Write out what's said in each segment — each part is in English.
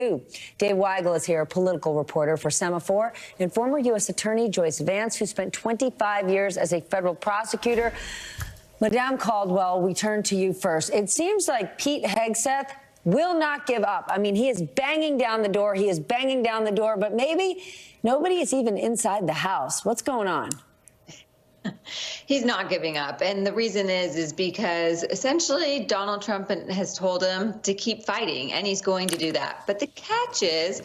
Dave Weigel is here, a political reporter for Semaphore, and former U.S. Attorney Joyce Vance, who spent 25 years as a federal prosecutor. Madame Caldwell, we turn to you first. It seems like Pete Hegseth will not give up. I mean, he is banging down the door. He is banging down the door, but maybe nobody is even inside the house. What's going on? He's not giving up. And the reason is because essentially Donald Trump has told him to keep fighting, and he's going to do that. But the catch is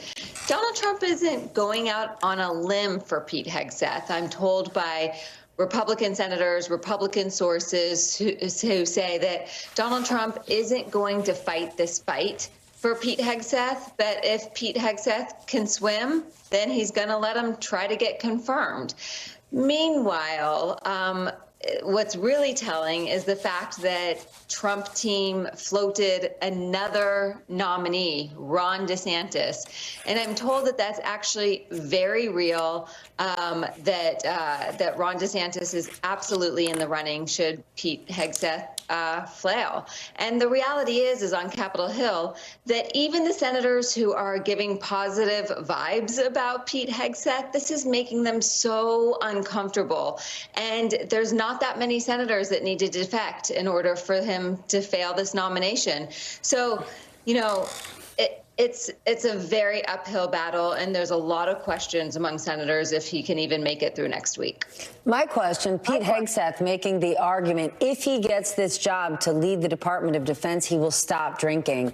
Donald Trump isn't going out on a limb for Pete Hegseth. I'm told by Republican senators, Republican sources who say that Donald Trump isn't going to fight this fight for Pete Hegseth, that if Pete Hegseth can swim, then he's going to let him try to get confirmed. Meanwhile, what's really telling is the fact that Trump team floated another nominee, Ron DeSantis. And I'm told that that's actually very real, that Ron DeSantis is absolutely in the running should Pete Hegseth flail. And the reality is on Capitol Hill that even the senators who are giving positive vibes about Pete Hegseth, this is making them so uncomfortable. And there's not that many senators that need to defect in order for him to fail this nomination. So, you know, it's a very uphill battle, and there's a lot of questions among senators if he can even make it through next week. My question, Pete Hegseth making the argument, if he gets this job to lead the Department of Defense, he will stop drinking.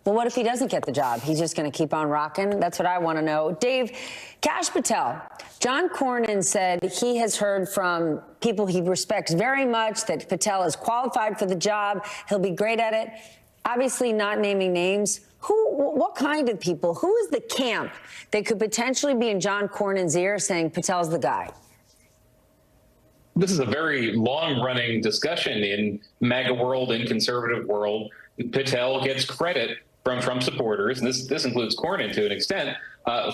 Well, what if he doesn't get the job? He's just going to keep on rocking? That's what I want to know. Dave, Kash Patel, John Cornyn said he has heard from people he respects very much that Patel is qualified for the job. He'll be great at it. Obviously not naming names. What kind of people? Who is the camp that could potentially be in John Cornyn's ear saying Patel's the guy? This is a very long-running discussion in MAGA world and conservative world. Patel gets credit from Trump supporters, and this includes Cornyn to an extent,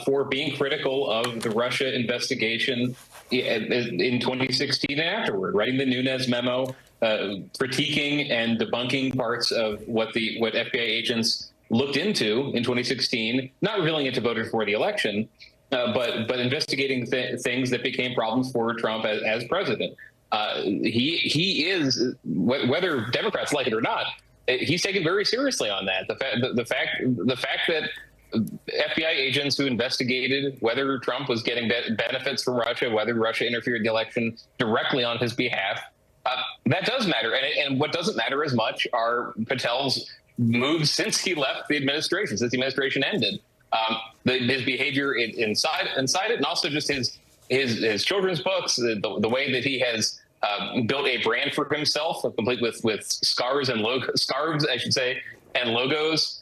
for being critical of the Russia investigation in 2016 and afterward, writing the Nunes memo, critiquing and debunking parts of what FBI agents looked into in 2016, not revealing it to voters before the election, but investigating things that became problems for Trump as president. He is, whether Democrats like it or not, he's taken very seriously on that. The fact that FBI agents who investigated whether Trump was getting benefits from Russia, whether Russia interfered in the election directly on his behalf, that does matter. And what doesn't matter as much are Patel's moves since he left the administration, since the administration ended. His behavior inside it, and also just his children's books, the way that he has built a brand for himself, complete with scarves, I should say, and logos,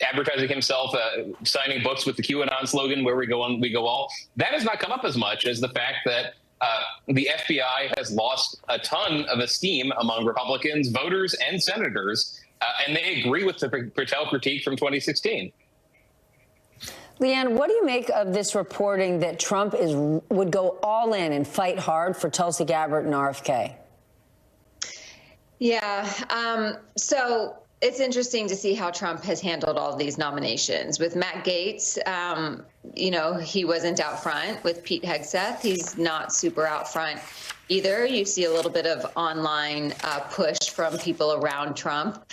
advertising himself, signing books with the QAnon slogan, "Where we go on, we go all." That has not come up as much as the fact that the FBI has lost a ton of esteem among Republicans, voters, and senators, and they agree with the Patel critique from 2016. Leanne, what do you make of this reporting that Trump would go all in and fight hard for Tulsi Gabbard and RFK? Yeah, so it's interesting to see how Trump has handled all of these nominations. With Matt Gaetz, you know, he wasn't out front. With Pete Hegseth, he's not super out front either. You see a little bit of online push from people around Trump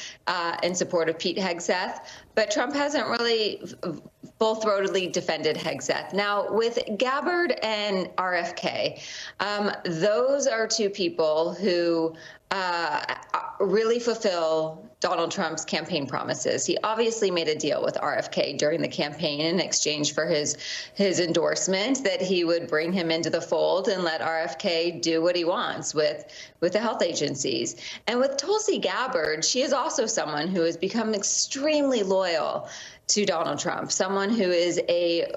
in support of Pete Hegseth, but Trump hasn't really full-throatedly defended Hegseth. Now, with Gabbard and RFK, those are two people who really fulfill Donald Trump's campaign promises. He obviously made a deal with RFK during the campaign in exchange for his endorsement that he would bring him into the fold and let RFK do what he wants with the health agencies. And with Tulsi Gabbard, she is also someone who has become extremely loyal to Donald Trump, someone who is a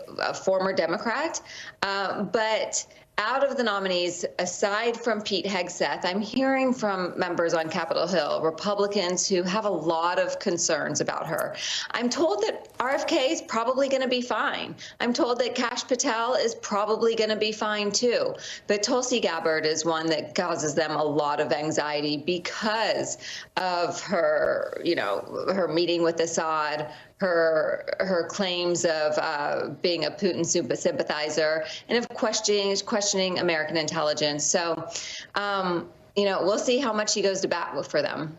former Democrat, but out of the nominees, aside from Pete Hegseth, I'm hearing from members on Capitol Hill, Republicans who have a lot of concerns about her. I'm told that RFK is probably going to be fine. I'm told that Kash Patel is probably going to be fine too. But Tulsi Gabbard is one that causes them a lot of anxiety because of her, her meeting with Assad, her claims of being a Putin sympathizer and of questioning American intelligence. So, we'll see how much he goes to bat for them.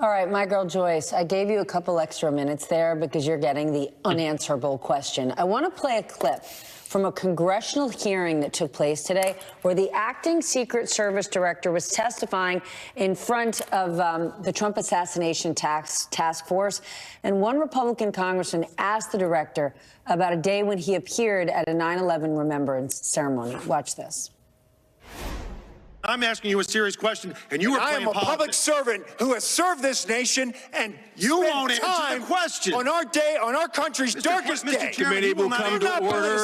All right, my girl Joyce, I gave you a couple extra minutes there because you're getting the unanswerable question. I want to play a clip from a congressional hearing that took place today where the acting Secret Service director was testifying in front of the Trump assassination task force. And one Republican congressman asked the director about a day when he appeared at a 9/11 remembrance ceremony. Watch this. I'm asking you a serious question, and you are playing politics. I am a public servant who has served this nation, and you won't answer the question. On our day, on our country's darkest day. Committee will come to order.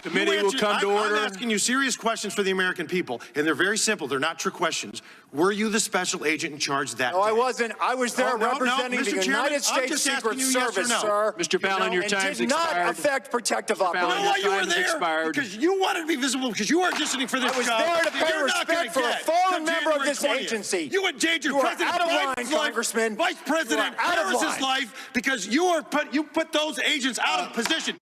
Committee will come to order. I'm asking you serious questions for the American people, and they're very simple. They're not trick questions. Were you the special agent in charge that day? No, I wasn't. I was there representing the United States Secret Service, sir. Mr. Fallon, your time's expired. Did not affect protective operations. You know why you were there? Because you wanted to be visible, because you are auditioning for this job. I was there to pay respect for a fallen member of this agency. You endangered President Biden's life, Vice President Harris's life, because you put those agents out of position.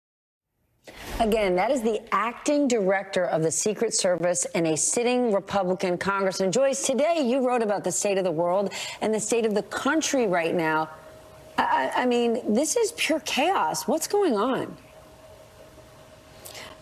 Again, that is the acting director of the Secret Service and a sitting Republican congressman. Joyce, today you wrote about the state of the world and the state of the country right now. I mean, this is pure chaos. What's going on?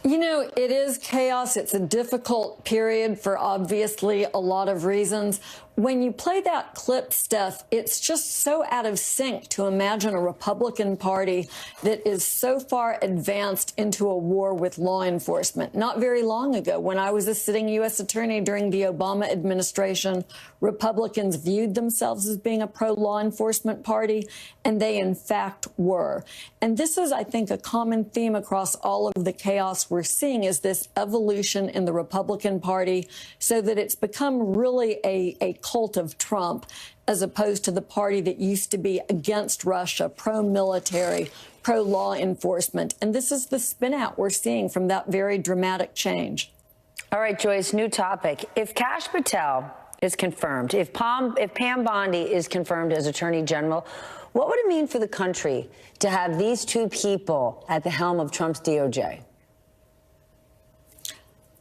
You know, it is chaos. It's a difficult period for obviously a lot of reasons. When you play that clip, Steph, it's just so out of sync to imagine a Republican Party that is so far advanced into a war with law enforcement. Not very long ago, when I was a sitting U.S. attorney during the Obama administration, Republicans viewed themselves as being a pro-law enforcement party, and they in fact were. And this is, I think, a common theme across all of the chaos we're seeing, is this evolution in the Republican Party so that it's become really a cult of Trump, as opposed to the party that used to be against Russia, pro-military, pro-law enforcement. And this is the spin out we're seeing from that very dramatic change. All right, Joyce, new topic. If Kash Patel is confirmed, if Pam Bondi is confirmed as Attorney General, what would it mean for the country to have these two people at the helm of Trump's DOJ?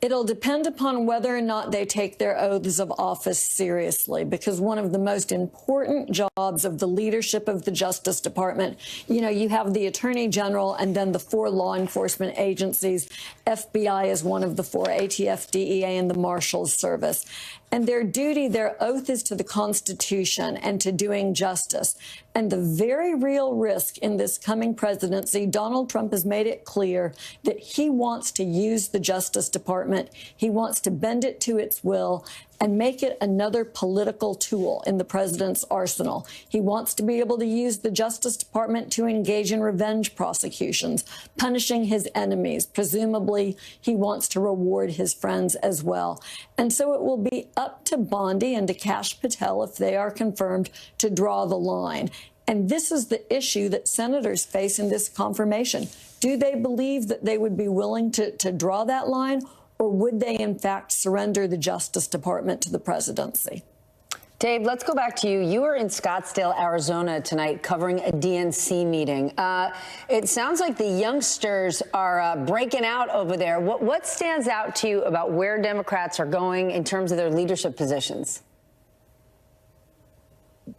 It'll depend upon whether or not they take their oaths of office seriously, because one of the most important jobs of the leadership of the Justice Department, you know, you have the Attorney General and then the 4 law enforcement agencies. FBI is one of the 4, ATF, DEA, and the Marshals Service. And their duty, their oath is to the Constitution and to doing justice. And the very real risk in this coming presidency, Donald Trump has made it clear that he wants to use the Justice Department. He wants to bend it to its will and make it another political tool in the president's arsenal. He wants to be able to use the Justice Department to engage in revenge prosecutions, punishing his enemies. Presumably, he wants to reward his friends as well. And so it will be up to Bondi and to Kash Patel, if they are confirmed, to draw the line. And this is the issue that senators face in this confirmation. Do they believe that they would be willing to draw that line? Or would they, in fact, surrender the Justice Department to the presidency? Dave, let's go back to you. You were in Scottsdale, Arizona tonight covering a DNC meeting. It sounds like the youngsters are breaking out over there. What stands out to you about where Democrats are going in terms of their leadership positions?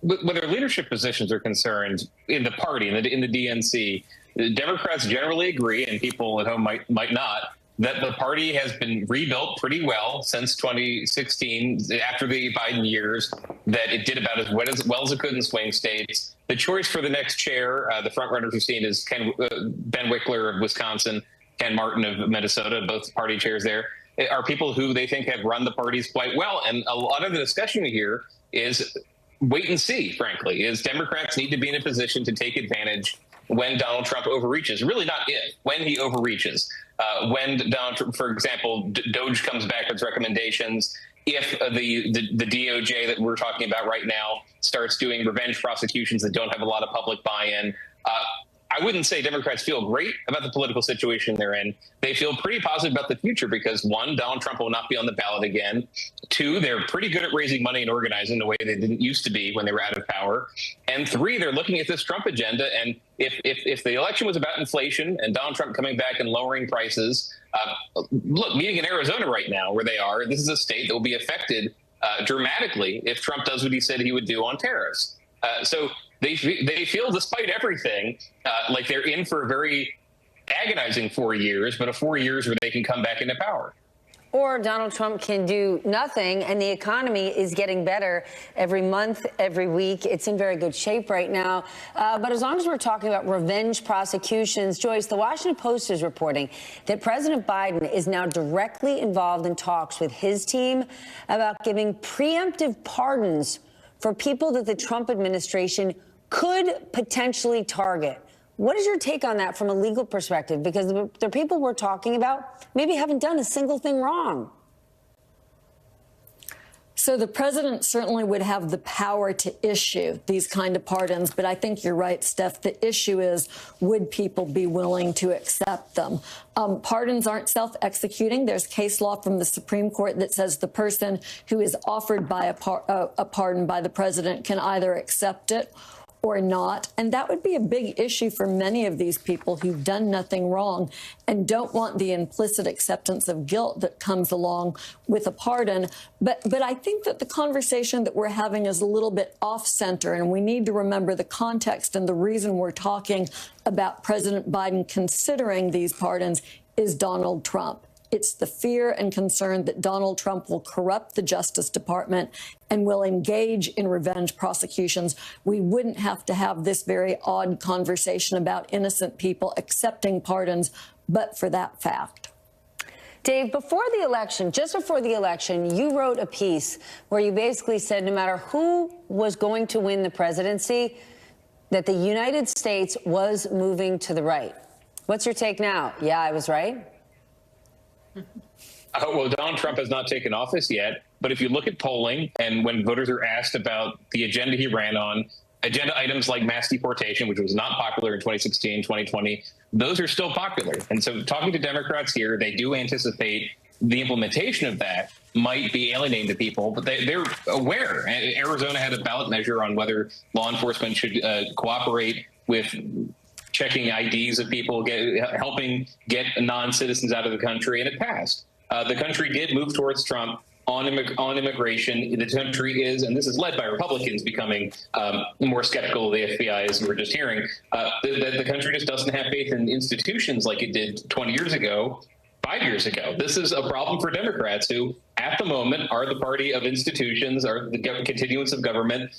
Where their leadership positions are concerned in the party, in the DNC, the Democrats generally agree, and people at home might not, that the party has been rebuilt pretty well since 2016, after the Biden years, that it did about as well as it could in swing states. The choice for the next chair, the front runners we've seen is Ben Wickler of Wisconsin, Ken Martin of Minnesota, both party chairs there, are people who they think have run the parties quite well. And a lot of the discussion here is wait and see, frankly, is Democrats need to be in a position to take advantage when Donald Trump overreaches. Really not if, when he overreaches. When Donald Trump, for example, DOJ comes back with recommendations, if the DOJ that we're talking about right now starts doing revenge prosecutions that don't have a lot of public buy-in, I wouldn't say Democrats feel great about the political situation they're in. They feel pretty positive about the future because, one, Donald Trump will not be on the ballot again. Two, they're pretty good at raising money and organizing the way they didn't used to be when they were out of power. And three, they're looking at this Trump agenda. And if the election was about inflation and Donald Trump coming back and lowering prices, look, meeting in Arizona right now where they are, this is a state that will be affected dramatically if Trump does what he said he would do on tariffs. So they feel, despite everything, like they're in for a very agonizing 4 years, but a 4 years where they can come back into power. Or Donald Trump can do nothing, and the economy is getting better every month, every week. It's in very good shape right now. But as long as we're talking about revenge prosecutions, Joyce, the Washington Post is reporting that President Biden is now directly involved in talks with his team about giving preemptive pardons for people that the Trump administration could potentially target. What is your take on that from a legal perspective? Because the people we're talking about maybe haven't done a single thing wrong. So the president certainly would have the power to issue these kind of pardons. But I think you're right, Steph. The issue is, would people be willing to accept them? Pardons aren't self-executing. There's case law from the Supreme Court that says the person who is offered by a pardon by the president can either accept it or not. And that would be a big issue for many of these people who've done nothing wrong and don't want the implicit acceptance of guilt that comes along with a pardon. But I think that the conversation that we're having is a little bit off center, and we need to remember the context and the reason we're talking about President Biden considering these pardons is Donald Trump. It's the fear and concern that Donald Trump will corrupt the Justice Department and will engage in revenge prosecutions. We wouldn't have to have this very odd conversation about innocent people accepting pardons, but for that fact. Dave, before the election, just before the election, you wrote a piece where you basically said no matter who was going to win the presidency, that the United States was moving to the right. What's your take now? Yeah, I was right? Well, Donald Trump has not taken office yet, but if you look at polling and when voters are asked about the agenda he ran on, agenda items like mass deportation, which was not popular in 2016, 2020, those are still popular. And so talking to Democrats here, they do anticipate the implementation of that might be alienating to people, but they're aware. Arizona had a ballot measure on whether law enforcement should cooperate with checking IDs of people, helping get non-citizens out of the country, and it passed. The country did move towards Trump on immigration. The country is, and this is led by Republicans becoming more skeptical of the FBI, as you were just hearing. The country just doesn't have faith in institutions like it did 20 years ago, 5 years ago. This is a problem for Democrats who, at the moment, are the party of institutions, are the continuance of the government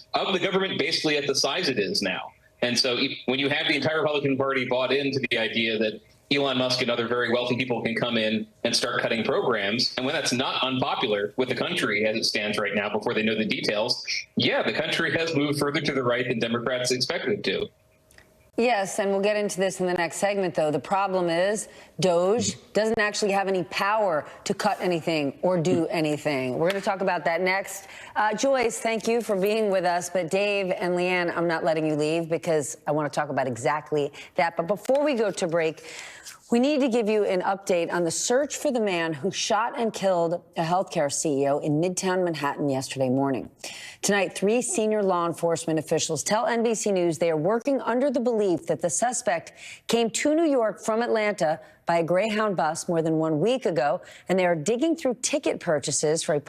basically at the size it is now. And so when you have the entire Republican Party bought into the idea that Elon Musk and other very wealthy people can come in and start cutting programs, and when that's not unpopular with the country as it stands right now before they know the details, yeah, the country has moved further to the right than Democrats expected it to. Yes, and we'll get into this in the next segment, though. The problem is DOJ doesn't actually have any power to cut anything or do anything. We're going to talk about that next. Joyce, thank you for being with us. But Dave and Leanne, I'm not letting you leave because I want to talk about exactly that. But before we go to break, we need to give you an update on the search for the man who shot and killed a healthcare CEO in Midtown Manhattan yesterday morning. Tonight, 3 senior law enforcement officials tell NBC News they are working under the belief that the suspect came to New York from Atlanta by a Greyhound bus more than 1 week ago, and they are digging through ticket purchases for a